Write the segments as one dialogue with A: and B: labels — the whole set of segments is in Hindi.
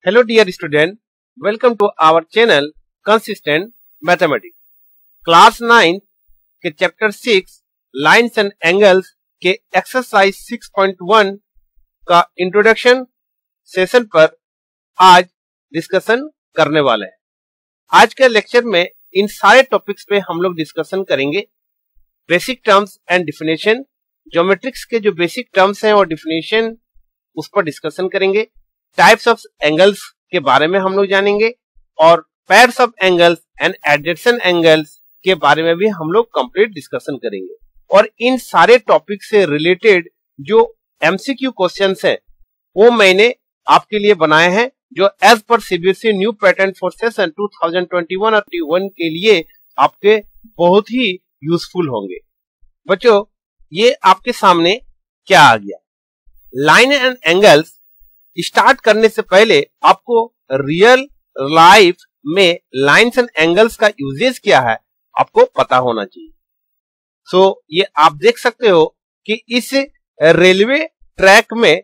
A: Hello dear student, welcome to our channel Consistent Mathematics. Class 9 के चैप्टर 6 लाइन्स एंड एंगल्स के एक्सरसाइज 6.1 का इंट्रोडक्शन सेशन पर आज डिस्कशन करने वाले हैं। आज के लेक्चर में इन सारे टॉपिक्स पे हम लोग डिस्कशन करेंगे। Basic terms and definition, geometrics के जो बेसिक टर्म्स हैं और डिफिनेशन उस पर डिस्कशन करेंगे। टाइप्स ऑफ एंगल्स के बारे में हम लोग जानेंगे और pairs of angles and adjacent angles के बारे में भी हम लोग कंप्लीट डिस्कशन करेंगे। और इन सारे टॉपिक से रिलेटेड जो एमसीक्यू क्वेश्चंस है वो मैंने आपके लिए बनाए हैं, जो as per CBSE new pattern for session 2021 और 21 के लिए आपके बहुत ही यूजफुल होंगे। बच्चों, ये आपके सामने क्या आ गया? लाइन एंड एंगल्स स्टार्ट करने से पहले आपको रियल लाइफ में लाइन्स एंड एंगल्स का यूजेज क्या है आपको पता होना चाहिए। सो ये आप देख सकते हो कि इस रेलवे ट्रैक में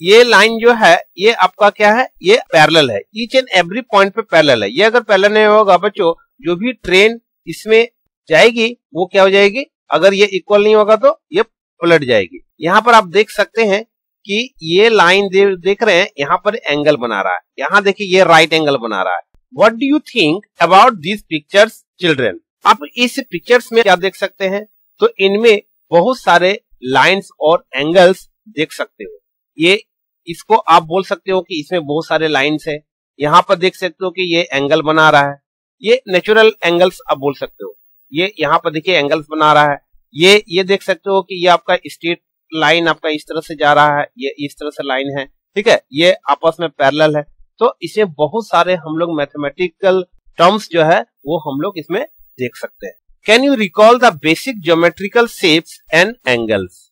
A: ये लाइन जो है ये आपका क्या है, ये पैरेलल है, ईच एंड एवरी पॉइंट पे पैरेलल है। ये अगर पैरेलल नहीं होगा बच्चों, जो भी ट्रेन इसमें जाएगी वो क्या हो जाएगी, अगर ये इक्वल नहीं होगा तो ये पलट जाएगी। यहां पर आप देख सकते हैं कि ये लाइन देख रहे हैं, यहाँ पर एंगल बना रहा है, यहाँ देखिए ये राइट एंगल बना रहा है। What do you think about these pictures children? आप इस पिक्चर्स में क्या देख सकते हैं, तो इनमें बहुत सारे लाइंस और एंगल्स देख सकते हो। ये इसको आप बोल सकते हो कि इसमें बहुत सारे लाइंस है। यहाँ पर देख सकते हो कि ये एंगल बना रहा है, ये नेचुरल एंगल्स आप बोल सकते हो। ये यहाँ पर देखिए एंगल्स बना रहा है। ये देख सकते हो कि ये आपका स्ट्रेट लाइन आपका इस तरह से जा रहा है, ये इस तरह से लाइन है, ठीक है, ये आपस में पैरेलल है। तो इसमें बहुत सारे हम लोग मैथमेटिकल टर्म्स जो है वो हम लोग इसमें देख सकते हैं। Can you recall the basic geometrical shapes and angles?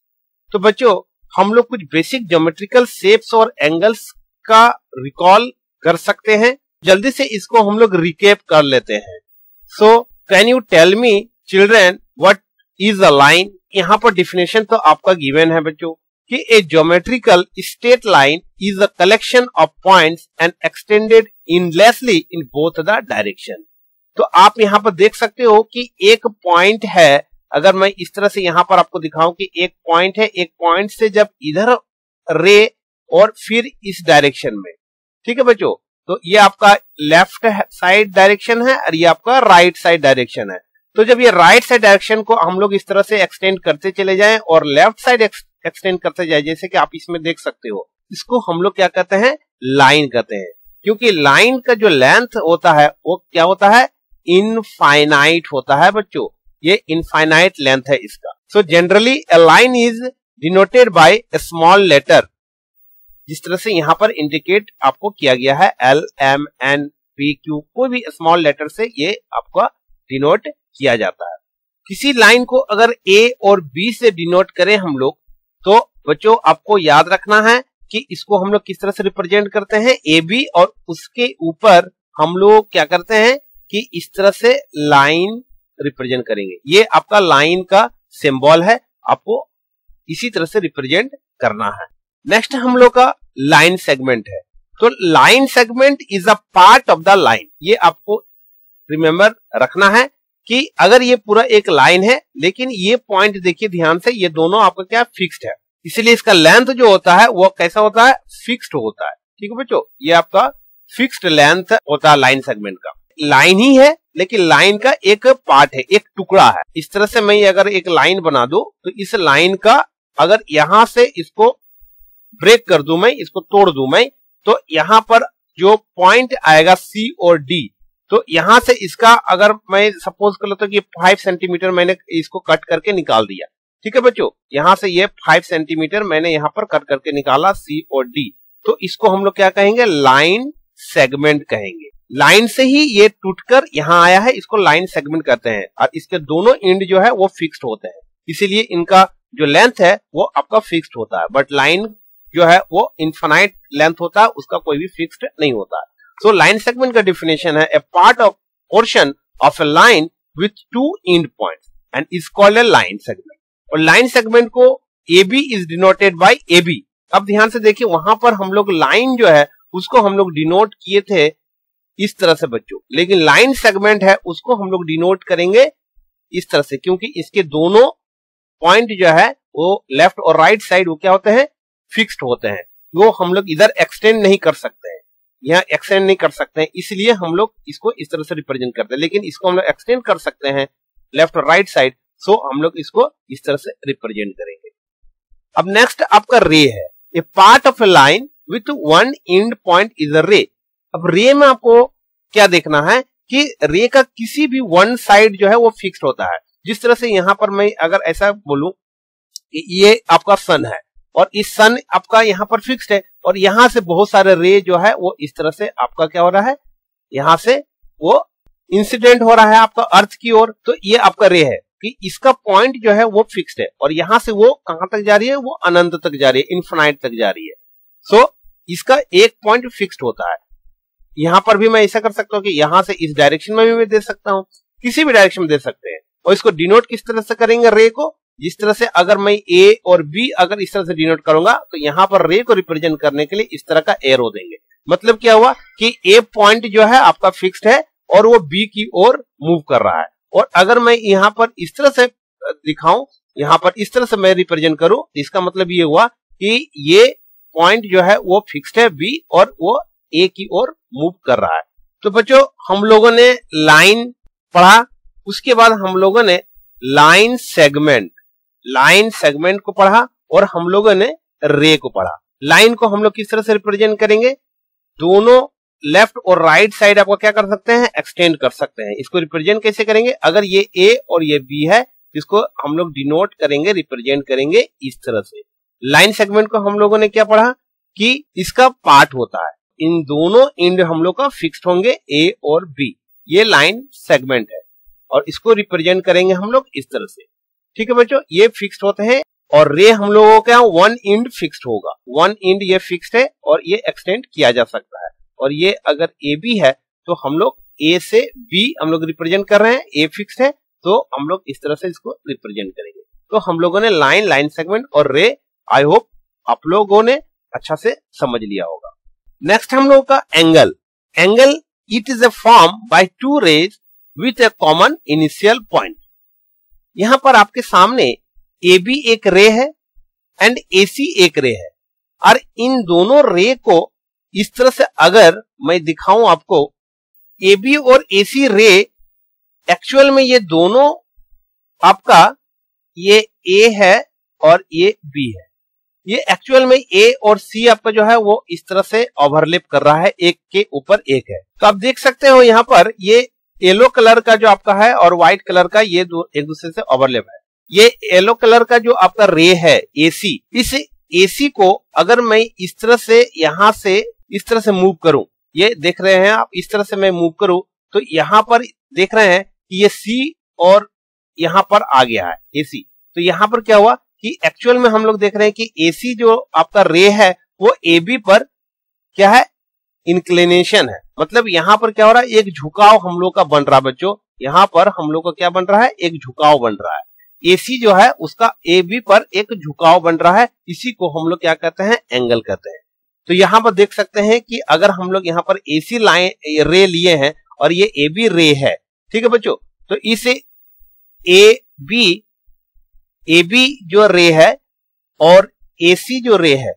A: तो बच्चों, हम लोग कुछ बेसिक ज्योमेट्रिकल शेप्स और एंगल्स का रिकॉल कर सकते हैं। जल्दी से इसको हम लोग रिकैप कर लेते हैं। So can you tell me children what is a line? यहाँ पर डिफिनेशन तो आपका गिवन है बच्चों कि a geometrical straight line is a collection of points and extended endlessly in both the direction. तो आप यहाँ पर देख सकते हो कि एक पॉइंट है, अगर मैं इस तरह से यहाँ पर आपको दिखाऊं कि एक पॉइंट है, एक पॉइंट से जब इधर रे और फिर इस डायरेक्शन में, ठीक है बच्चों, तो ये आपका लेफ्ट साइड डायरेक्शन है और ये आपका राइट साइड डायरेक्शन है। तो जब ये राइट साइड डायरेक्शन को हम लोग इस तरह से एक्सटेंड करते चले जाएं और लेफ्ट साइड एक्सटेंड करते जाए, जैसे कि आप इसमें देख सकते हो, इसको हम लोग क्या कहते हैं, लाइन कहते हैं। क्योंकि लाइन का जो लेंथ होता है वो क्या होता है, इनफाइनाइट होता है बच्चों, ये इनफाइनाइट लेंथ है इसका। So generally a line is denoted by a small letter, जिस तरह से यहाँ पर इंडिकेट आपको किया गया है, L, M, N, P, Q, कोई भी स्मॉल लेटर से ये आपका डिनोट किया जाता है। किसी लाइन को अगर A और B से डिनोट करें हम लोग, तो बच्चों आपको याद रखना है कि इसको हम लोग किस तरह से रिप्रेजेंट करते हैं, AB, और उसके ऊपर हम लोग क्या करते हैं कि इस तरह से लाइन रिप्रेजेंट करेंगे। ये आपका लाइन का सिंबल है, आपको इसी तरह से रिप्रेजेंट करना है। नेक्स्ट हम लोग का लाइन सेगमेंट है। तो line segment is a part of the line. ये आपको रिमेंबर रखना है कि अगर ये पूरा एक लाइन है, लेकिन ये पॉइंट देखिए ध्यान से, ये दोनों आपका क्या फिक्स्ड है, इसलिए इसका लेंथ जो होता है वो कैसा होता है, फिक्स्ड होता है। ठीक है बच्चों, ये आपका फिक्स्ड लेंथ होता है लाइन सेगमेंट का। लाइन ही है लेकिन लाइन का एक पार्ट है, एक टुकड़ा है। इस तरह से मैं अगर एक लाइन बना दूं, तो इस लाइन का अगर यहां से इसको ब्रेक कर दूं, मैं इसको तोड़ दूं मैं, तो यहां पर जो पॉइंट आएगा C और D, तो यहां से इसका अगर मैं सपोज कर लेता हूं कि 5 सेंटीमीटर मैंने इसको कट करके निकाल दिया, ठीक है बच्चों, यहां से ये 5 सेंटीमीटर मैंने यहां पर कट करके निकाला C और D, तो इसको हम लोग क्या कहेंगे, लाइन सेगमेंट कहेंगे। लाइन से ही ये टूटकर यहां आया है, इसको लाइन सेगमेंट कहते हैं, और इसके दोनों एंड जो है वो फिक्स्ड होते हैं, इसीलिए इनका जो लेंथ है वो आपका फिक्स्ड होता है। बट लाइन जो है वो इनफाइनाइट लेंथ होता है, उसका कोई भी फिक्स्ड नहीं होता है। सो लाइन सेगमेंट का डिफिनेशन है, a part of portion of a line with 2 end points and is called a line segment. और लाइन सेगमेंट को AB is denoted by AB। अब ध्यान से देखिए, वहां पर हम लोग लाइन जो है उसको हम लोग डिनोट किए थे इस तरह से बच्चों, लेकिन लाइन सेगमेंट है उसको हम लोग डिनोट करेंगे इस तरह से, क्योंकि इसके दोनों पॉइंट जो है वो लेफ्ट और राइट साइड वो क्या होते हैं, फिक्स्ड होते हैं। वो हम लोग इधर एक्सटेंड नहीं कर सकते हैं, यहाँ एक्सटेंड नहीं कर सकते हैं, इसलिए हम लोग इसको इस तरह से रिप्रेजेंट करते हैं। लेकिन इसको हम लोग एक्सटेंड कर सकते हैं लेफ्ट और राइट साइड, सो हम लोग इसको इस तरह से रिप्रेजेंट करेंगे। अब नेक्स्ट आपका रे है, a part of a line with one end point is a ray. अब रे में आपको क्या देखना है कि रे का किसी भी वन साइड जो है वो फिक्स्ड होता है। जिस तरह से यहां पर मैं अगर ऐसा बोलूं कि ये आपका सन है और इस सन आपका यहां पर फिक्स्ड है और यहां से बहुत सारे रे जो है वो इस तरह से आपका क्या हो रहा है, यहां से वो इंसिडेंट हो रहा है आपका अर्थ की ओर, तो ये आपका रे है कि इसका पॉइंट जो है वो फिक्स्ड है और यहां से वो कहां तक जा रही है, वो अनंत तक जा रही है, इन्फिनाइट तक जा रही है। सो इसका एक पॉइंट फिक्स्ड होता है। यहां पर भी मैं ऐसा कर सकता हूं कि यहां से इस डायरेक्शन में भी मैं दे सकता हूं, किसी भी डायरेक्शन में दे सकते हैं। और इसको डिनोट किस तरह से करेंगे रे को, जिस तरह से अगर मैं ए और बी अगर इस तरह से डिनोट करूंगा तो यहां पर रे को रिप्रेजेंट करने के लिए इस तरह का एरो देंगे। मतलब क्या हुआ कि ए पॉइंट जो है आपका फिक्स्ड है और वो बी की ओर मूव कर रहा है। और अगर मैं यहां पर इस तरह से दिखाऊं, यहां पर इस तरह से मैं रिप्रेजेंट करूं, इसका मतलब ये हुआ कि ये पॉइंट जो है वो फिक्स्ड है बी और वो ए की ओर मूव कर रहा है। तो बच्चों हम लोगों ने लाइन पढ़ा, उसके बाद हम लोगों ने लाइन सेगमेंट को पढ़ा और हम लोगों ने रे को पढ़ा। लाइन को हम लोग किस तरह से रिप्रेजेंट करेंगे, दोनों लेफ्ट और राइट साइड आपको क्या कर सकते हैं, एक्सटेंड कर सकते हैं। इसको रिप्रेजेंट कैसे करेंगे, अगर ये ए और ये बी है, इसको हम लोग डिनोट करेंगे, रिप्रेजेंट करेंगे इस तरह से। लाइन सेगमेंट को हम लोगों ने क्या पढ़ा कि इसका पार्ट होता है, इन दोनों एंड हम लोग का फिक्स्ड होंगे ए और बी, ये लाइन सेगमेंट है और इसको रिप्रेजेंट करेंगे हम लोग इस तरह से। ठीक है बच्चों, ये फिक्स्ड होते हैं और रे हम लोगों का वन एंड फिक्स्ड होगा, वन एंड ये फिक्स्ड है और ये एक्सटेंड किया जा सकता है। और ये अगर ए बी है तो हम लोग ए से बी हम लोग रिप्रेजेंट कर रहे हैं, ए फिक्स्ड है तो हम लोग इस तरह से इसको रिप्रेजेंट करेंगे। तो हम लोगों ने लाइन सेगमेंट और रे, आई होप आप लोगों ने अच्छा से समझ लिया होगा। नेक्स्ट हम लोगों का angle it is a form by two rays with a common initial point. यहां पर आपके सामने ए बी एक रे है एंड ए सी एक रे है और इन दोनों रे को इस तरह से अगर मैं दिखाऊं आपको, ए बी और ए सी रे एक्चुअल में ये दोनों आपका ये ए है और ये बी है, ये एक्चुअल में ए और सी आपका जो है वो इस तरह से ओवरलैप कर रहा है, एक के ऊपर एक है। तो आप देख सकते हो यहां पर ये येलो कलर का जो आपका है और व्हाइट कलर का ये दो एक दूसरे से ओवरलैप है। ये येलो कलर का जो आपका रे है एसी, इस एसी को अगर मैं इस तरह से यहां से इस तरह से मूव करूं, ये देख रहे हैं आप, इस तरह से मैं मूव करूं तो यहां पर देख रहे हैं कि ये सी और यहां पर आ गया है एसी। तो यहां पर क्या हुआ कि एक्चुअल में हम लोग देख रहे हैं कि एसी जो आपका रे है वो ए बी पर क्या है, इंक्लिनेशन है। मतलब यहां पर क्या हो रहा है, एक झुकाव हम लोग का बन रहा है बच्चों, यहां पर हम लोग का क्या बन रहा है, एक झुकाव बन रहा है। एसी जो है उसका ए बी पर एक झुकाव बन रहा है, इसी को हम लोग क्या कहते हैं, एंगल कहते हैं। तो यहां पर देख सकते हैं कि अगर हम लोग यहां पर एसी लाइन रे लिए हैं और ये ए बी रे है, ठीक है बच्चों, तो इसे ए बी जो रे है और एसी जो रे है,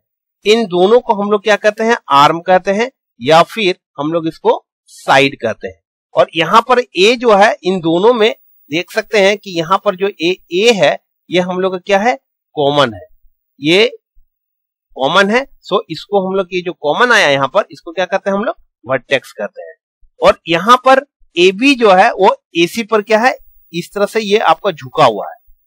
A: इन दोनों को हम लोग क्या कहते हैं, आर्म कहते हैं या फिर हम लोग इसको साइड कहते हैं। और यहां पर ए जो है, इन दोनों में देख सकते हैं कि यहां पर जो ए है ये हम लोग का क्या है, कॉमन है, ये कॉमन है। सो इसको हम लोग ये जो कॉमन आया यहां पर, इसको क्या कहते हैं हम लोग, वर्टेक्स कहते हैं। और यहां पर ए बी जो है वो एसी पर क्या है, इस तरह से ये आपका झुका हुआ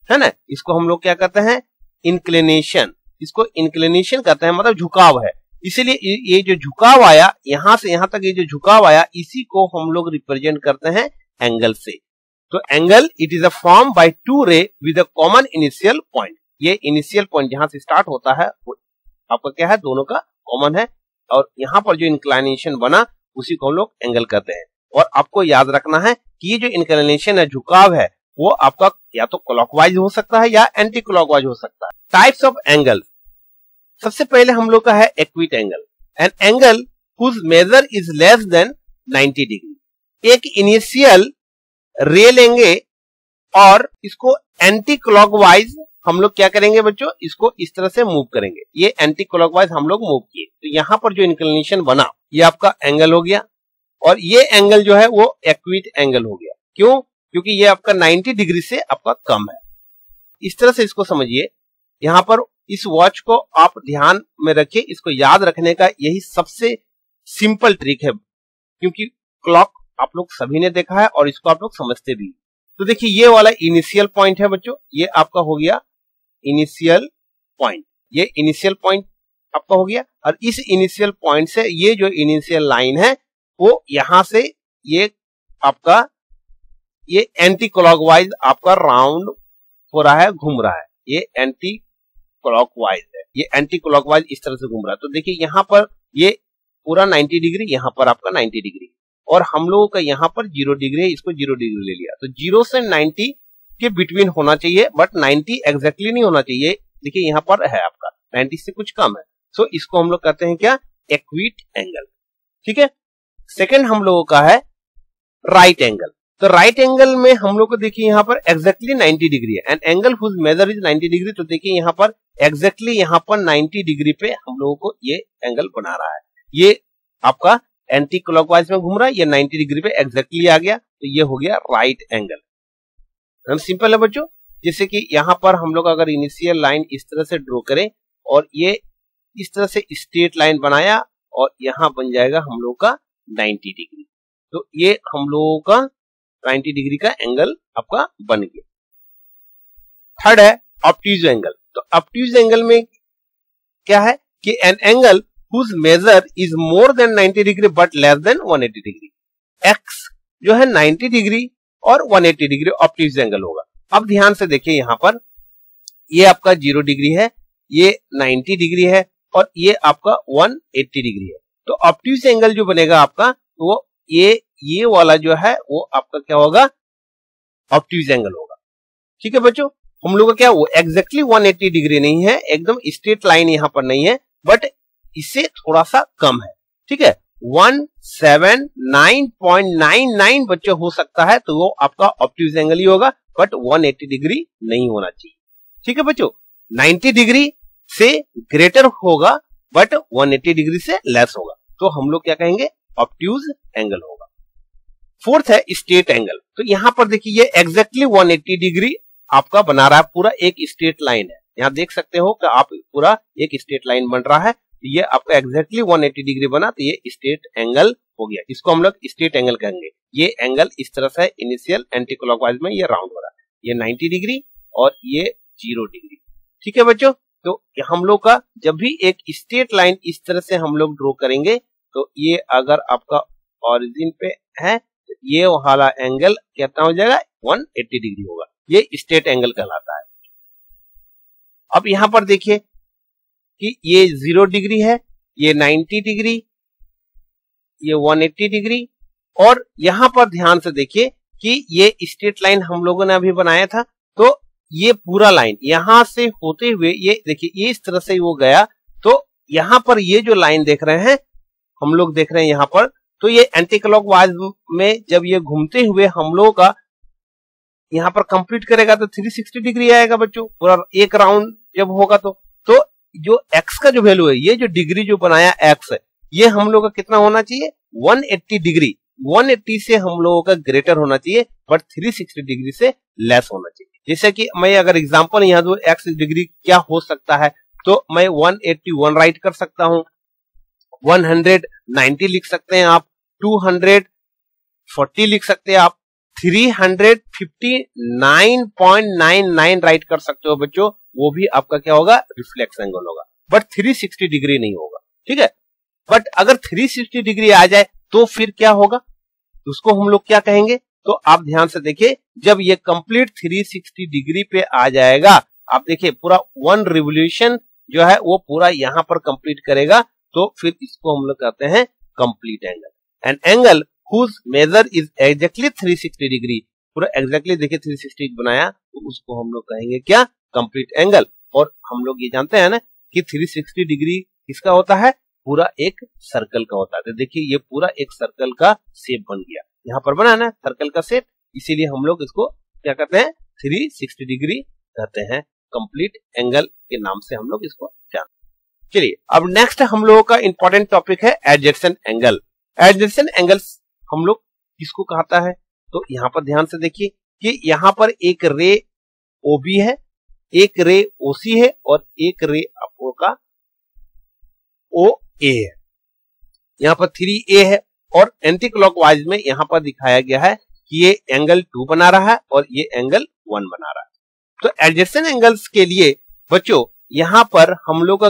A: है ना, इसको हम लोग क्या कहते हैं, इंक्लिनेशन, इसको इंक्लिनेशन कहते हैं, मतलब झुकाव है। इसीलिए ये जो झुकाव आया यहां से यहां तक, ये जो झुकाव आया इसी को हम लोग रिप्रेजेंट करते हैं एंगल से। तो angle it is a form by two ray with a common initial point. ये इनिशियल पॉइंट जहां से स्टार्ट होता है वो आपका क्या है, दोनों का कॉमन है और यहां पर जो इंक्लिनेशन बना उसी को हम लोग एंगल कहते हैं। और आपको याद रखना है कि ये जो इंक्लिनेशन है, झुकाव है, वो आपका या तो क्लॉकवाइज हो सकता है या एंटी क्लॉकवाइज हो सकता है। टाइप्स ऑफ एंगल, सबसे पहले हम लोग का है equity angle. An angle whose measure is less than 90 degree. एक इनिशियल रे लेंगे और इसको एंटी क्लॉकवाइज हम लोग क्या करेंगे बच्चों, इसको इस तरह से मूव करेंगे। ये एंटी क्लॉकवाइज हम लोग मूव किए तो यहां पर जो इंक्लिनेशन बना ये आपका एंगल हो गया और ये एंगल जो है वो एक्विट एंगल हो गया। क्यों? क्योंकि ये आपका 90 डिग्री से आपका कम है। इस तरह से इसको समझिए। यहां पर इस वॉच को आप ध्यान में रखिए, इसको याद रखने का यही सबसे सिंपल ट्रिक है, क्योंकि क्लॉक आप लोग सभी ने देखा है और इसको आप लोग समझते भी। तो देखिए ये वाला इनिशियल पॉइंट है बच्चों, ये आपका हो गया इनिशियल पॉइंट, ये इनिशियल पॉइंट आपका हो गया और इस इनिशियल पॉइंट से ये जो इनिशियल लाइन है वो यहां से ये आपका ये एंटी क्लॉकवाइज आपका राउंड हो रहा है, घूम रहा है। ये एंटी क्लॉकवाइज है, ये एंटी क्लॉकवाइज इस तरह से घूम रहा है। तो देखिए यहां पर ये पूरा 90 डिग्री, यहां पर आपका 90 डिग्री और हम लोगों का यहां पर 0 डिग्री है, इसको 0 डिग्री ले लिया। तो 0 से 90 के बिटवीन होना चाहिए, बट 90 एग्जैक्टली नहीं होना चाहिए। देखिए यहां पर है आपका 90 से कुछ कम है। सो इसको हम लोग कहते हैं क्या, एक्विट एंगल। ठीक है। सेकंड हम लोगों का है राइट एंगल। तो राइट एंगल में हम लोग को देखिए यहां पर एग्जैक्टली 90 डिग्री है, and angle whose measure is 90 degree. तो देखिए यहां पर एग्जैक्टली यहां पर 90 डिग्री पे हम लोगों को ये एंगल बना रहा है। ये आपका एंटी क्लॉकवाइज में घूम रहा है, ये 90 डिग्री पे एग्जैक्टली आ गया, तो ये हो गया राइट एंगल। हम सिंपल है बच्चों, जैसे कि यहां पर हम लोग अगर इनिशियल लाइन इस तरह से ड्रॉ करें और ये इस तरह से स्ट्रेट लाइन बनाया और यहां बन जाएगा हम लोग का 90 डिग्री। तो ये हम लोगों का 90 डिग्री का एंगल आपका बन गया। थर्ड है ऑब्ट्यूज एंगल। तो ऑब्ट्यूज एंगल में क्या है कि an angle whose measure is more than 90 degree but less than 180 degree. x जो है 90 डिग्री और 180 डिग्री ऑब्ट्यूज एंगल होगा। अब ध्यान से देखिए यहां पर ये आपका 0 डिग्री है, ये 90 डिग्री है और ये आपका 180 डिग्री है। तो ऑब्ट्यूज एंगल जो बनेगा आपका वो ये वाला जो है वो आपका क्या होगा, ऑब्ट्यूज एंगल होगा। ठीक है बच्चों, हम लोग का क्या वो एग्जैक्टली 180 डिग्री नहीं है, एकदम स्ट्रेट लाइन यहां पर नहीं है, बट इससे थोड़ा सा कम है। ठीक है, 179.99 बच्चों हो सकता है, तो वो आपका ऑब्ट्यूज एंगल ही होगा, बट 180 डिग्री नहीं होना चाहिए। ठीक है बच्चों, 90 डिग्री से ग्रेटर होगा बट 180 डिग्री से लेस होगा, तो हम लोग क्या कहेंगे, ऑब्ट्यूज एंगल होगा। फोर्थ है स्ट्रेट एंगल। तो यहां पर देखिए ये एग्जैक्टली 180 डिग्री आपका बना रहा है, पूरा एक स्ट्रेट लाइन है। यहां देख सकते हो कि आप पूरा एक स्ट्रेट लाइन बन रहा है, ये आपका एग्जैक्टली 180 डिग्री बना, तो ये स्ट्रेट एंगल हो गया। इसको हम लोग स्ट्रेट एंगल कहेंगे। ये एंगल इस तरह से इनिशियल एंटी क्लॉकवाइज में ये राउंड हो रहा है, ये 90 डिग्री और ये 0 डिग्री। ठीक है बच्चों, तो हम लोग का जब भी एक स्ट्रेट लाइन इस तरह से हम लोग ड्रॉ करेंगे, तो ये अगर आपका ओरिजिन पे है तो ये वाला एंगल कितना हो जाएगा, 180 डिग्री होगा। ये स्ट्रेट एंगल कहलाता है। अब यहां पर देखिए कि ये 0 डिग्री है, ये 90 डिग्री, ये 180 डिग्री, और यहां पर ध्यान से देखिए कि ये स्ट्रेट लाइन हम लोगों ने अभी बनाया था, तो ये पूरा लाइन यहां से होते हुए ये देखिए ये इस तरह से वो गया, तो यहां पर ये जो लाइन देख रहे हैं हम लोग देख रहे हैं यहां पर, तो ये एंटी क्लॉकवाइज में जब ये घूमते हुए हम लोगों का यहां पर कंप्लीट करेगा तो 360 डिग्री आएगा बच्चों, पूरा एक राउंड जब होगा। तो जो x का जो वैल्यू है, ये जो डिग्री जो बनाया x है, ये हम लोग का कितना होना चाहिए, 180 डिग्री। 180 से हम लोगों का ग्रेटर होना चाहिए, बट 360 डिग्री से लेस होना चाहिए। जैसे कि मैं अगर एग्जांपल यहां दूं x डिग्री क्या हो सकता है, तो मैं 181 राइट कर सकता हूं, 190 लिख सकते हैं आप, 240 लिख सकते हैं आप, 359.99 राइट कर सकते हो बच्चों, वो भी आपका क्या होगा, रिफ्लेक्स एंगल होगा, बट 360 डिग्री नहीं होगा। ठीक है, बट अगर 360 डिग्री आ जाए तो फिर क्या होगा, उसको हम लोग क्या कहेंगे, तो आप ध्यान से देखिए, जब ये कंप्लीट 360 डिग्री पे आ जाएगा, आप देखिए पूरा 1 रिवोल्यूशन जो है वो पूरा यहां पर कंप्लीट करेगा, तो फिर इसको हम लोग कहते हैं complete angle. An angle whose measure is exactly 360 degree, पूरा एग्जैक्टली देखिए 360 बनाया, तो उसको हम लोग कहेंगे क्या, कंप्लीट एंगल। और हम लोग ये जानते हैं ना कि 360 डिग्री किसका होता है, पूरा एक सर्कल का होता है। तो देखिए ये पूरा एक सर्कल का शेप बन गया, यहाँ पर बना ना सर्कल का शेप, इसीलिए हम लोग इसको क्या कहते हैं 360 डिग्री कहते हैं, कंप्लीट एंगल के नाम से हम लोग इसको जानते हैं। चलिए अब नेक्स्ट हम लोगों का इंपॉर्टेंट टॉपिक है एडजेसेंट एंगल। एडजेसेंट एंगल्स हम लोग किसको कहता है, तो यहाँ पर ध्यान से देखिए कि यहाँ पर एक रे OB है, एक रे OC है और एक रे आपका OA है। यहाँ पर 3A है और एंटी क्लॉकवाइज में यहाँ पर दिखाया गया है कि ये एंगल 2 बना रहा है और ये एंगल 1 बना रहा है। तो एडजेसेंट एंगल्स के लिए बच्चों यहाँ पर हम लोग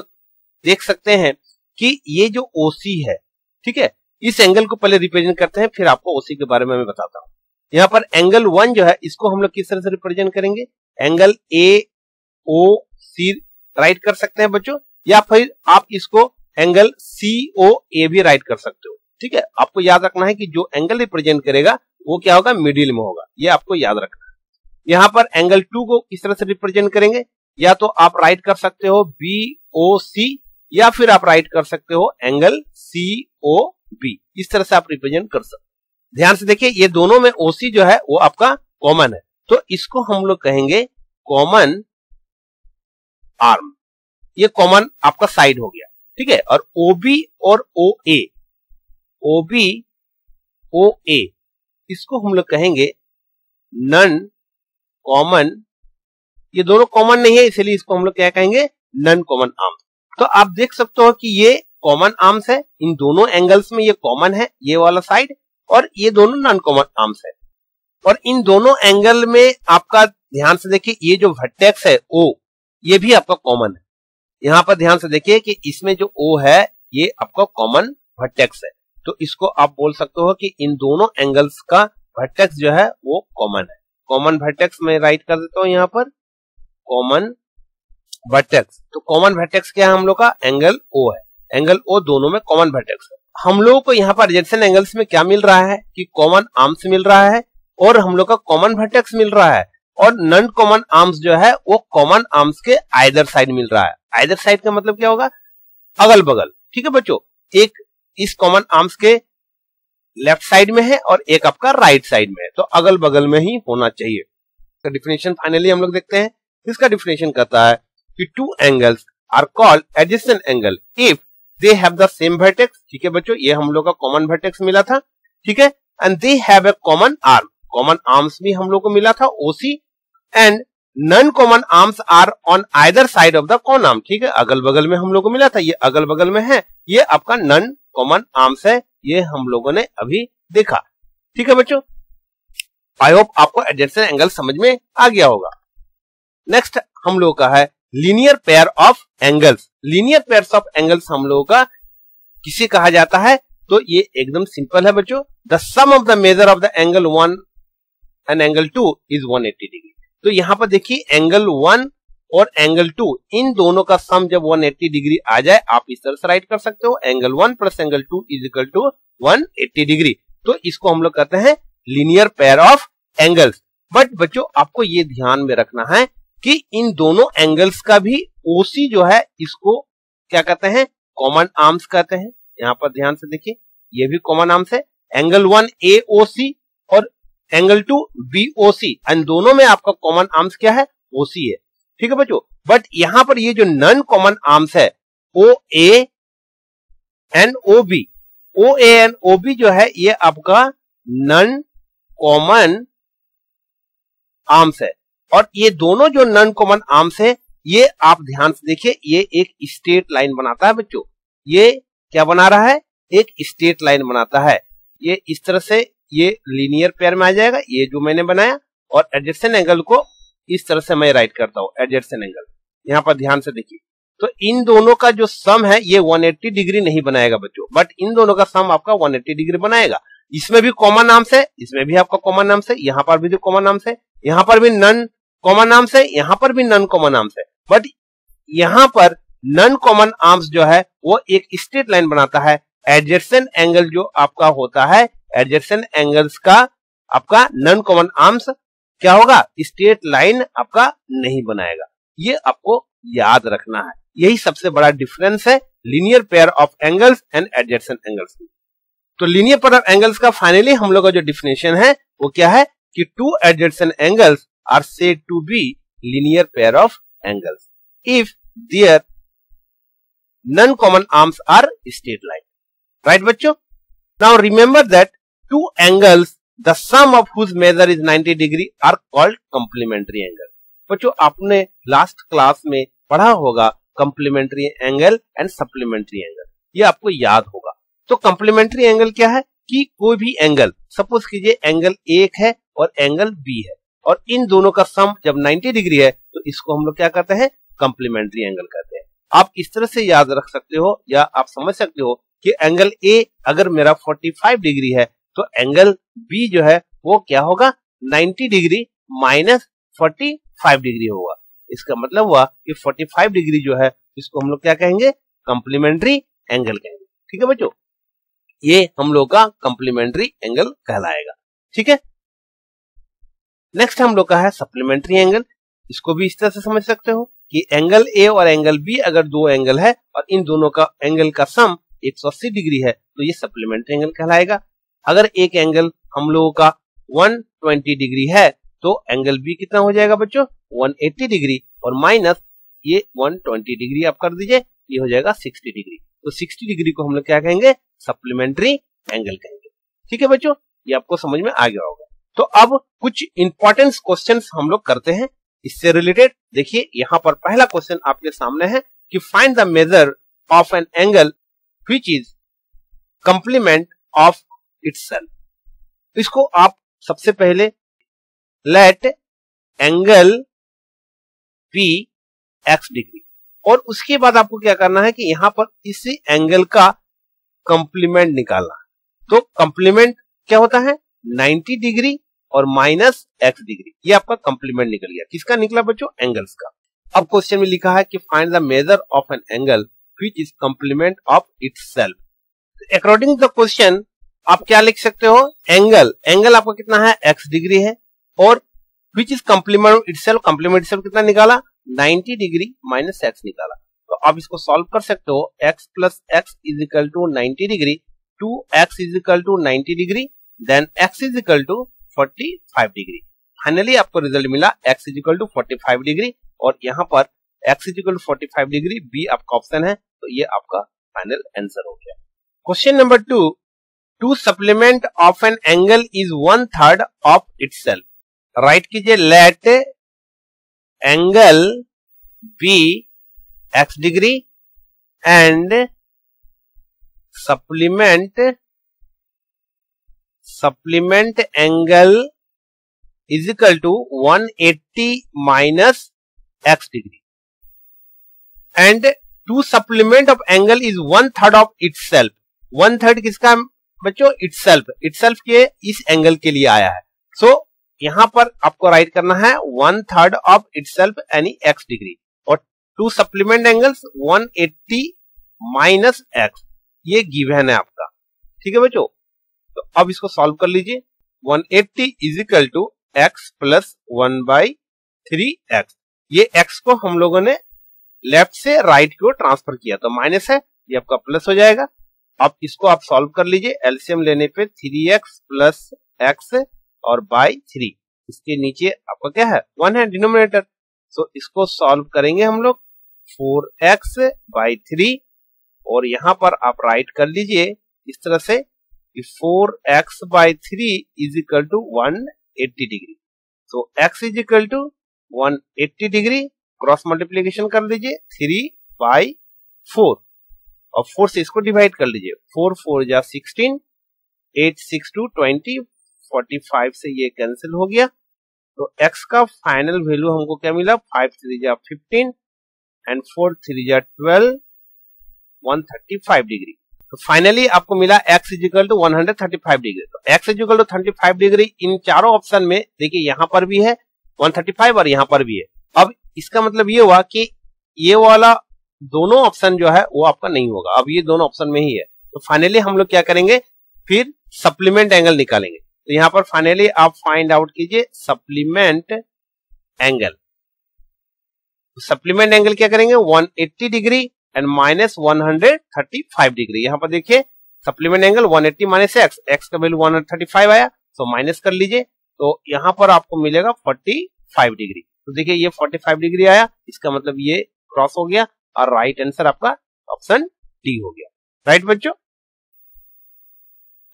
A: देख सकते हैं कि ये जो OC है, ठीक है, इस एंगल को पहले रिप्रेजेंट करते हैं, फिर आपको OC के बारे में मैं बताता हूं। यहाँ पर एंगल 1 जो है इसको हम लोग किस तरह से रिप्रेजेंट करेंगे, एंगल AOC राइट कर सकते हैं बच्चों, या फिर आप इसको एंगल COA भी राइट कर सकते हो। ठीक है, आपको याद रखना है कि जो एंगल रिप्रेजेंट करेगा वो क्या होगा, मिडिल में होगा, ये आपको याद रखना है। यहाँ पर एंगल 2 को किस तरह से रिप्रेजेंट करेंगे, या तो आप राइट कर सकते हो BOC या फिर आप राइट कर सकते हो एंगल COB, इस तरह से आप रिप्रेजेंट कर सकते हो। ध्यान से देखिए ये दोनों में OC जो है वो आपका कॉमन है, तो इसको हम लोग कहेंगे कॉमन आर्म, ये कॉमन आपका साइड हो गया। ठीक है, और OB और OA इसको हम लोग कहेंगे नन कॉमन, ये दोनों कॉमन नहीं है इसलिए इसको हम लोग क्या कहेंगे, नन कॉमन आर्म्स। तो आप देख सकते हो कि ये कॉमन आर्म्स है, इन दोनों एंगल्स में ये कॉमन है, ये वाला साइड, और ये दोनों नॉन कॉमन आर्म्स है। और इन दोनों एंगल में आपका ध्यान से देखिए ये जो वर्टेक्स है O, ये भी आपका कॉमन है। यहाँ पर ध्यान से देखिए कि इसमें जो O है ये आपका कॉमन वर्टेक्स है, तो इसको आप बोल सकते हो कि इन दोनों एंगल्स का वर्टेक्स जो है वो कॉमन है। कॉमन वर्टेक्स में राइट कर देता हूं यहाँ पर कॉमन वर्टेक्स, तो कॉमन वर्टेक्स क्या है हम लोग का, एंगल O है, एंगल O दोनों में कॉमन वर्टेक्स है। हम लोगों को यहाँ पर एडजेसेंट एंगल्स में क्या मिल रहा है कि कॉमन आर्म्स मिल रहा है और हम लोग का कॉमन वर्टेक्स मिल रहा है, और नॉन कॉमन आर्म्स जो है वो कॉमन आर्म्स के आइदर साइड मिल रहा है। आइदर साइड का मतलब क्या होगा, अगल बगल। ठीक है बच्चों, एक इस कॉमन आर्म्स के लेफ्ट साइड में है और एक आपका राइट साइड में है, तो अगल बगल में ही होना चाहिए। तो डिफिनेशन फाइनली हम लोग देखते हैं, इसका डिफिनेशन कहता है कि two angles are called adjacent angle if they have the same vertex. ठीक है बच्चों, ये हम लोग का कॉमन वर्टेक्स मिला था, ठीक है, and they have a common arm, common arms भी हम लोग को मिला था OC, and non common arms are on either side of the common arm. ठीक है, अगल बगल में हम लोग को मिला था, ये अगल बगल में है, ये आपका नॉन कॉमन आर्म्स है, ये हम लोगों ने अभी देखा। ठीक है बच्चों, आई होप आपको एडजेसेंट एंगल समझ में आ गया होगा। नेक्स्ट हम लोग का है linear pair of angles. Linear pairs of angles हम लोगों का किसे कहा जाता है, तो ये एकदम सिंपल है बच्चों, the sum of the measure of the angle 1 and angle 2 is 180 degree. तो यहां पर देखिए एंगल 1 और एंगल 2 इन दोनों का सम जब 180 डिग्री आ जाए, आप इस तरह से राइट कर सकते हो, angle 1 plus angle 2 is equal to 180 degree. तो इसको हम लोग कहते हैं linear pair of angles. But बच्चों आपको ये ध्यान में रखना है कि इन दोनों एंगल्स का भी OC जो है इसको क्या कहते हैं, कॉमन आर्म्स कहते हैं। यहां पर ध्यान से देखिए ये भी कॉमन आर्म्स है, एंगल 1 AOC और एंगल 2 BOC, एंड दोनों में आपका कॉमन आर्म्स क्या है, OC है। ठीक है बच्चों, बट यहां पर ये जो नॉन कॉमन आर्म्स है OA एंड OB जो है ये आपका नॉन कॉमन आर्म्स है, और ये दोनों जो नॉन कॉमन आर्म्स है ये आप ध्यान से देखिए ये एक स्ट्रेट लाइन बनाता है बच्चों। ये क्या बना रहा है, एक स्ट्रेट लाइन बनाता है। ये इस तरह से ये लीनियर पेयर में आ जाएगा, ये जो मैंने बनाया, और एडजेसेंट एंगल को इस तरह से मैं राइट करता हूं एडजेसेंट एंगल। यहां पर ध्यान से देखिए, तो इन दोनों का जो सम है ये 180 डिग्री नहीं बनाएगा बच्चों, बट इन दोनों का सम आपका 180 डिग्री बनाएगा। इसमें भी कॉमन आर्म्स है, इसमें भी आपका कॉमन आर्म्स है, यहां पर भी जो कॉमन आर्म्स है, यहां पर भी नॉन कॉमन आर्म्स है, यहां पर भी नॉन कॉमन आर्म्स है, बट यहां पर नॉन कॉमन आर्म्स जो है वो एक स्ट्रेट लाइन बनाता है। एडजेसेंट एंगल जो आपका होता है, एडजेसेंट एंगल्स का आपका नॉन कॉमन आर्म्स क्या होगा, स्ट्रेट लाइन आपका नहीं बनाएगा। ये आपको याद रखना है, यही सबसे बड़ा डिफरेंस है linear pair of angles and adjacent angles. तो लीनियर पेयर ऑफ एंगल्स का फाइनली हम लोग का जो डिफिनेशन है वो क्या है कि two adjacent angles are said to be linear pair of angles if their non common arms are straight line. Right बच्चों, now remember that two angles the sum of whose measure is 90 degree are called complementary angle. बच्चों आपने लास्ट क्लास में पढ़ा होगा complementary angle and supplementary angle, ये आपको याद होगा। तो कॉम्प्लीमेंट्री एंगल क्या है कि कोई भी एंगल, सपोज कीजिए एंगल एक है और एंगल बी है और इन दोनों का सम जब 90 डिग्री है तो इसको हम लोग क्या कहते हैं, कॉम्प्लीमेंट्री एंगल कहते हैं। आप इस तरह से याद रख सकते हो या आप समझ सकते हो कि एंगल ए अगर मेरा 45 डिग्री है तो एंगल बी जो है वो क्या होगा, 90 डिग्री माइनस 45 डिग्री होगा। इसका मतलब हुआ कि 45 डिग्री जो है इसको हम लोग क्या कहेंगे, कॉम्प्लीमेंट्री एंगल कहेंगे। ठीक है बच्चों, ये हम लोग का कॉम्प्लीमेंट्री एंगल कहलाएगा। ठीक है, नेक्स्ट हम लोग का है सप्लीमेंट्री एंगल। इसको भी इस तरह से समझ सकते हो कि एंगल ए और एंगल बी अगर दो एंगल है और इन दोनों का एंगल का सम 180 डिग्री है तो ये सप्लीमेंट्री एंगल कहलाएगा। अगर एक एंगल हम लोगों का 120 डिग्री है तो एंगल बी कितना हो जाएगा बच्चों, 180 डिग्री और माइनस ये 120 डिग्री आप कर दीजिए, ये हो जाएगा 60 डिग्री। तो 60 डिग्री को हम लोग क्या कहेंगे, सप्लीमेंट्री एंगल कहेंगे। ठीक है बच्चों, ये आपको समझ में आ गया होगा। तो अब कुछ इंपॉर्टेंट क्वेश्चंस हम लोग करते हैं इससे रिलेटेड। देखिए यहाँ पर पहला क्वेश्चन आपके सामने है कि find the measure of an angle which is complement of itself. इसको आप सबसे पहले let angle be x degree और उसके बाद आपको क्या करना है कि यहां पर इसी एंगल का कंप्लीमेंट निकालना है। तो कंप्लीमेंट क्या होता है, 90 डिग्री और माइनस एक्स डिग्री, ये आपका कंप्लीमेंट निकल गया। किसका निकला बच्चों, एंगल्स का। अब क्वेश्चन में लिखा है कि find the measure of an angle which is complement of itself. According to the question आप क्या लिख सकते हो, एंगल आपका कितना है, एक्स डिग्री है और which is complement of itself, complement itself कितना निकाला, 90 डिग्री माइनस एक्स निकाला। तो आप इसको सॉल्व कर सकते हो, x plus x is equal to 90 degree, 2x is equal to 90 degree, then x is equal to 45 degree. Finally आपको रिजल्ट मिला x is equal to 45 degree और यहाँ पर x is equal to 45 degree, B आपका ऑप्शन है, तो ये आपका फाइनल आंसर हो गया। Question number 2, to supplement of an angle is 1/3 of itself. Write कीजिए, let angle B x degree and supplement angle is equal to 180 minus x degree and to supplement of angle is 1/3 of itself. 1/3 किसका बच्चों, इटसेल्फ के इस एंगल के लिए आया है। सो यहां पर आपको राइट करना है 1/3 ऑफ इटसेल्फ यानी x डिग्री और to supplement angles 180 minus x, ये गिवन है आपका। ठीक है बच्चों, तो अब इसको सॉल्व कर लीजिए। 180 is equal to x plus 1/3x। ये x को हम लोगों ने लेफ्ट से राइट की ओर ट्रांसफर किया तो माइनस है, ये आपका प्लस हो जाएगा। अब इसको आप सॉल्व कर लीजिए, एलसीएम लेने पे 3x प्लस एक्स और बाई 3, इसके नीचे आपका क्या है, 1 है डिनोमिनेटर। सो इसको सॉल्व करेंगे हम लोग 4x बाई 3 और यहां पर आप राइट कर लीजिए इस तरह से कि 4x by 3 is equal to 180 degree. तो x is equal to 180 degree, cross multiplication कर लीजिए 3 बाई 4 और 4 से इसको डिवाइड कर लीजिए, 4 4 जा 16, 8 6 2 20, 45 से ये कैंसिल हो गया। तो x का फाइनल वैल्यू हमको क्या मिला, 5 3 जा 15 एंड 4 3 जा 12, 135 डिग्री। तो फाइनली आपको मिला x is equal to 135 degree. तो x is equal to 35 degree इन चारों ऑप्शन में देखिए यहां पर भी है 135 और यहां पर भी है। अब इसका मतलब ये हुआ कि ये वाला दोनों ऑप्शन जो है वो आपका नहीं होगा, अब ये दोनों ऑप्शन में ही है। तो फाइनली हम लोग क्या करेंगे, फिर सप्लीमेंट एंगल निकालेंगे। तो यहां पर फाइनली आप फाइंड आउट कीजिए सप्लीमेंट एंगल। सप्लीमेंट एंगल क्या करेंगे, 180 डिग्री एंड माइनस 135 डिग्री। यहाँ पर देखिए supplement angle 180 minus x, x का वैल्यू 135 आया, तो माइनस कर लीजिए, तो यहाँ पर आपको मिलेगा 45 डिग्री। तो देखिए ये 45 डिग्री आया, इसका मतलब ये क्रॉस हो गया और राइट आंसर आपका ऑप्शन डी हो गया। राइट बच्चों।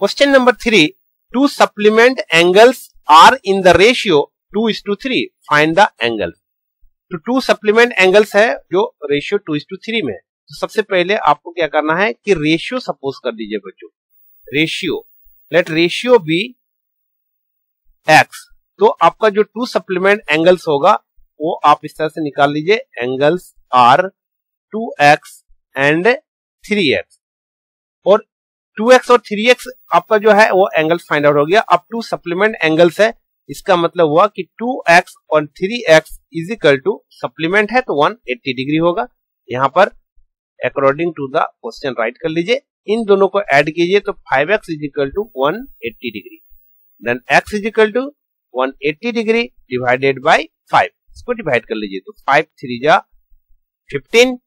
A: Question number 3, two supplement angles are in the ratio 2:3, find the angle. तो टू सप्लीमेंट एंगल्स है जो रेशियो 2:3 में है। तो सबसे पहले आपको क्या करना है कि रेशियो सपोज कर दीजिए बच्चों, ratio, let ratio be x. तो आपका जो टू सप्लीमेंट एंगल्स होगा वो आप इस तरह से निकाल लीजिए, angles are 2x and 3x, और 2x और 3x आपका जो है वो एंगल्स फाइंड आउट हो गया। अब टू सप्लीमेंट एंगल्स है, इसका मतलब हुआ कि 2x और 3x is equal to, supplement है तो 180 डिग्री होगा। यहाँ पर according to the question write कर लीजिए, इन दोनों को ऐड कीजिए तो 5x is equal to 180 degree, then x is equal to 180 degree divided by 5, इसको डिवाइड कर लीजिए तो 5 3 जा 15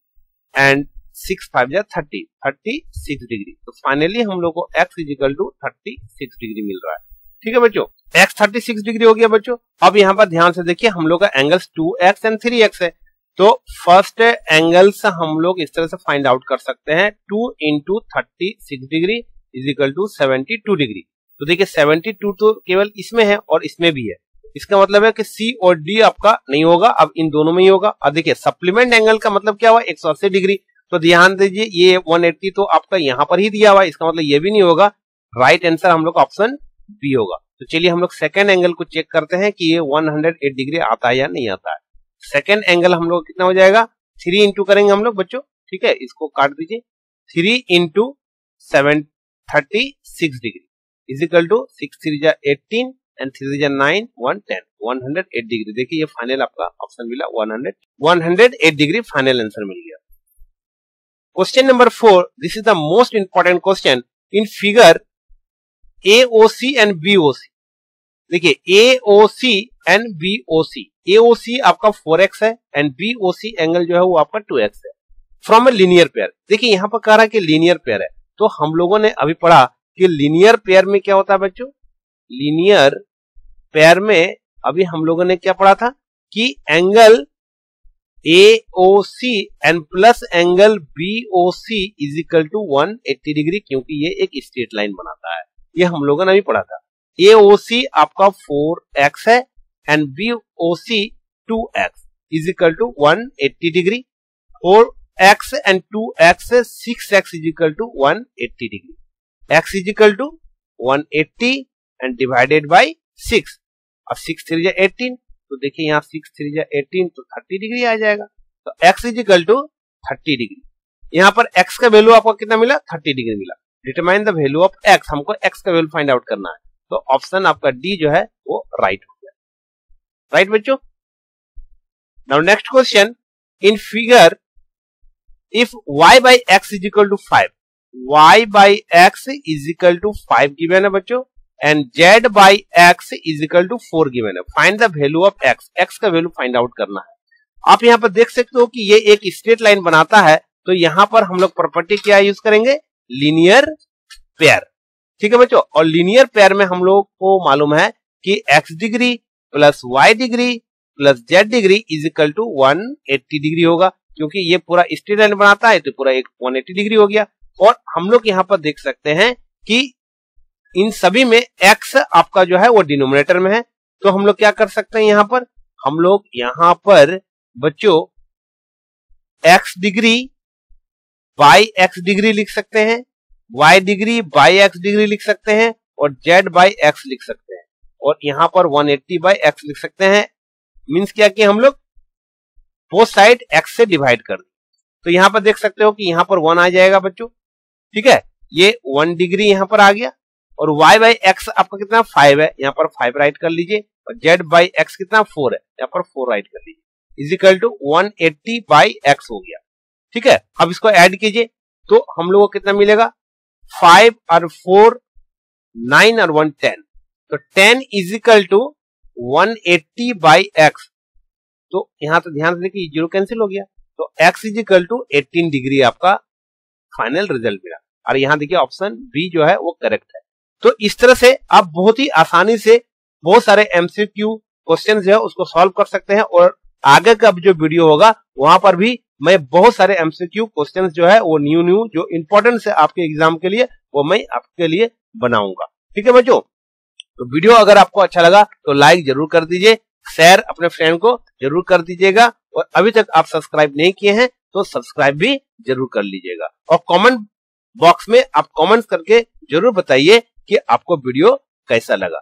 A: एंड 6 5 जा 30, 36 डिग्री। तो फाइनली हम लोग को x is equal to 36 degree मिल रहा है। ठीक है बच्चों, x 36 डिग्री हो गया बच्चों। अब यहाँ पर ध्यान से देखिए, हम लोग का एंगल्स 2x एंड 3x है, तो फर्स्ट एंगल्स हम लोग इस तरह से फाइंड आउट कर सकते हैं, 2 into 36 degree is equal to 72 degree. तो देखिए 72 तो केवल इसमें है और इसमें भी है, इसका मतलब है कि C और D आपका नहीं होगा, अब इन दोनों में ही होगा। अब देखिए सप्लीमेंट एंगल का मतलब क्या हुआ, 180 डिग्री। तो ध्यान दीजिए ये 180 तो आपका यहाँ पर ही दिया हुआ है, इसका मतलब ये भी नहीं होगा। राइट आंसर हम लोग ऑप्शन बी होगा। तो चलिए हम लोग सेकेंड एंगल को चेक करते हैं कि ये 108 डिग्री आता है या नहीं आता है। सेकेंड एंगल हम लोग कितना हो जाएगा, 3 इंटू करेंगे हम लोग बच्चों, ठीक है, इसको काट दीजिए, 3 into 36 degree is equal to 6 3 जा 18 एंड 3 जा 9 110, 108 डिग्री। देखिए ये फाइनल आपका ऑप्शन मिला 108 डिग्री, फाइनल आंसर मिल गया। Question number 4, this is the most important question in figure AOC and BOC। देखिए AOC एंड BOC, AOC आपका 4x है एंड BOC एंगल जो है वो आपका 2x है फ्रॉम ए लीनियर पेयर। देखिए यहाँ पर कह रहा है कि लीनियर पेयर है, तो हम लोगों ने अभी पढ़ा कि लीनियर पेयर में क्या होता है बच्चों, लीनियर पेयर में अभी हम लोगों ने क्या पढ़ा था कि angle AOC and plus angle BOC is equal to 180 degree, क्योंकि ये एक स्ट्रेट लाइन बनाता है, ये हम लोगों ने अभी पढ़ा था। AOC आपका 4x है and BOC 2x is equal to 180 degree, 4x and 2x 6x is equal to 180 degree, x is equal to 180 and divided by 6। अब 6 3 जा 18, तो देखिए यहाँ 6 3 जा 18 तो 30 डिग्री आ जाएगा, तो x is equal to 30 degree. यहाँ पर x का वैल्यू आपको कितना मिला, 30 डिग्री मिला। Determine the value of x, हमको x का वैल्यू फाइंड आउट करना है, तो ऑप्शन आपका डी जो है वो राइट हो गया। राइट बच्चों। Now next question, in figure if y by x is equal to 5, y by x is equal to 5 given है बच्चों, and z by x is equal to 4 given है। Find the value of x, x का वैल्यू फाइंड आउट करना है। आप यहाँ पर देख सकते हो कि ये एक स्ट्रेट लाइन बनाता है, तो यहाँ पर हम लोग प्रॉपर्टी क्या यूज करेंगे, लीनियर पेयर। ठीक है बच्चों, और लीनियर पेयर में हम लोग को मालूम है कि x degree plus y degree plus z degree is equal to 180 degree होगा, क्योंकि ये पूरा स्ट्रेट लाइन बनाता है, तो पूरा एक 180 डिग्री हो गया। और हम लोग यहाँ पर देख सकते हैं कि इन सभी में x आपका जो है वो डिनोमिनेटर में है, तो हम लोग क्या कर सकते हैं, यहाँ पर हम लोग यहाँ पर बच्चों x degree by x degree लिख सकते हैं, y degree by x degree लिख सकते हैं, और z बाई x लिख सकते हैं, और यहाँ पर 180 बाई x लिख सकते हैं। मीन्स क्या कि हम लोग बोथ साइड x से डिवाइड कर दें, तो यहाँ पर देख सकते हो कि यहाँ पर 1 आ जाएगा बच्चों। ठीक है, ये 1 डिग्री यहाँ पर आ गया, और y बाई x आपका कितना 5 है, यहाँ पर 5 राइट कर लीजिए, और z बाई x कितना 4 है, यहाँ पर 4 राइट कर लीजिए, is equal to 180 by x हो गया। ठीक है, अब इसको ऐड कीजिए तो हम लोगों को कितना मिलेगा, 5 और 4 9 और 1 10, तो 10 is equal to 180 by x। तो यहां तो ध्यान से देखिए जीरो कैंसिल हो गया, तो तो x is equal to 18 degree आपका फाइनल रिजल्ट मिला। और यहाँ देखिए ऑप्शन बी जो है वो करेक्ट है। तो इस तरह से आप बहुत ही आसानी से बहुत सारे एमसीक्यू क्वेश्चन जो है उसको सॉल्व कर सकते हैं। और आगे का जो वीडियो होगा वहां पर भी मैं बहुत सारे एमसीक्यू क्वेश्चन जो है वो न्यू जो इंपॉर्टेंट है आपके एग्जाम के लिए वो मैं आपके लिए बनाऊंगा। ठीक है बच्चों, तो वीडियो अगर आपको अच्छा लगा तो लाइक जरूर कर दीजिए, शेयर अपने फ्रेंड को जरूर कर दीजिएगा, और अभी तक आप सब्सक्राइब नहीं किए हैं तो सब्सक्राइब भी जरूर कर लीजिएगा। और कमेंट बॉक्स में आप कमेंट्स करके जरूर बताइए कि आपको वीडियो कैसा लगा।